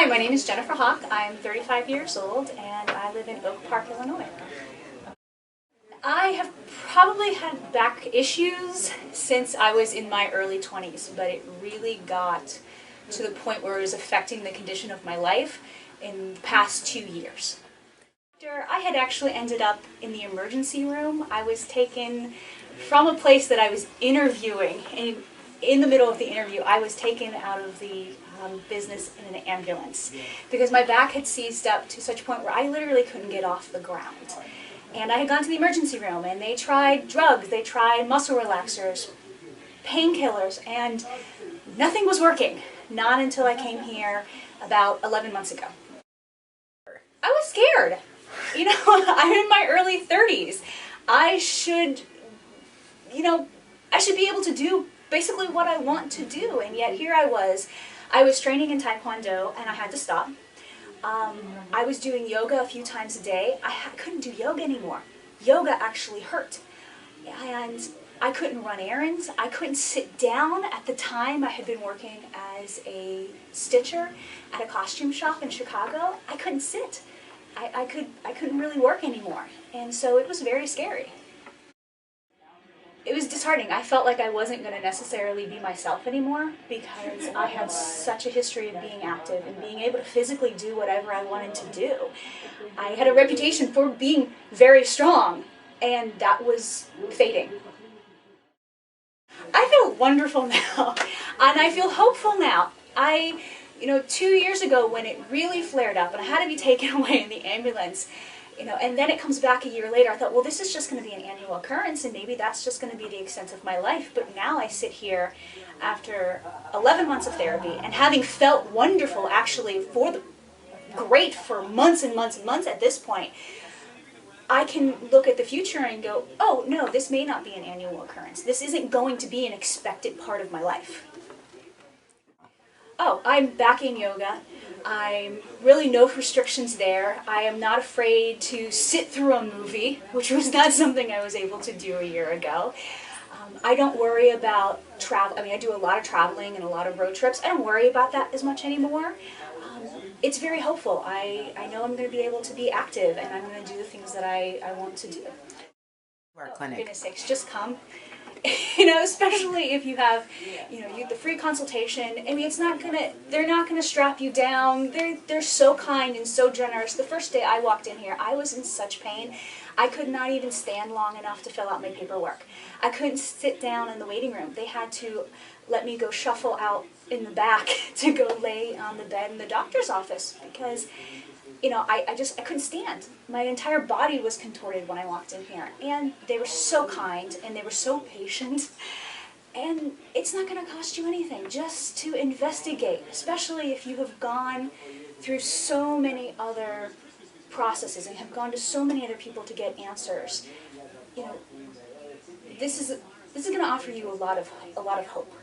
Hi, my name is Jennifer Hawk. I'm 35 years old and I live in Oak Park, Illinois. I have probably had back issues since I was in my early 20s, but it really got to the point where it was affecting the condition of my life in the past 2 years. I had actually ended up in the emergency room. I was taken from a place that I was interviewing, and in the middle of the interview I was taken out of the business in an ambulance because my back had seized up to such a point where I literally couldn't get off the ground. And I had gone to the emergency room and they tried drugs, they tried muscle relaxers, painkillers, and nothing was working. Not until I came here about 11 months ago. I was scared. You know, I'm in my early 30s. I should be able to do basically what I want to do, and yet here I was training in Taekwondo and I had to stop. I was doing yoga a few times a day. I couldn't do yoga anymore. Yoga actually hurt. And I couldn't run errands. I couldn't sit down. At the time, I had been working as a stitcher at a costume shop in Chicago. I couldn't sit. I couldn't really work anymore. And so it was very scary. It was disheartening. I felt like I wasn't going to necessarily be myself anymore because I had such a history of being active and being able to physically do whatever I wanted to do. I had a reputation for being very strong, and that was fading. I feel wonderful now, and I feel hopeful now. 2 years ago when it really flared up and I had to be taken away in the ambulance, and then it comes back a year later, I thought, well, this is just going to be an annual occurrence and maybe that's just going to be the extent of my life. But now I sit here after 11 months of therapy and having felt wonderful actually great for months and months and months at this point, I can look at the future and go, oh no, this may not be an annual occurrence. This isn't going to be an expected part of my life. Oh, I'm back in yoga. I'm really no restrictions there. I am not afraid to sit through a movie, which was not something I was able to do a year ago. I don't worry about travel. I do a lot of traveling and a lot of road trips. I don't worry about that as much anymore. It's very hopeful. I know I'm going to be able to be active and I'm going to do the things that I want to do. Our clinic. For goodness sakes, just come. Especially if you have, the free consultation. They're not gonna strap you down. They're so kind and so generous. The first day I walked in here, I was in such pain. I could not even stand long enough to fill out my paperwork. I couldn't sit down in the waiting room. They had to let me go shuffle out in the back to go lay on the bed in the doctor's office because I couldn't stand. My entire body was contorted when I walked in here. And they were so kind and they were so patient. And it's not going to cost you anything just to investigate, especially if you have gone through so many other processes and have gone to so many other people to get answers. This is going to offer you a lot of hope.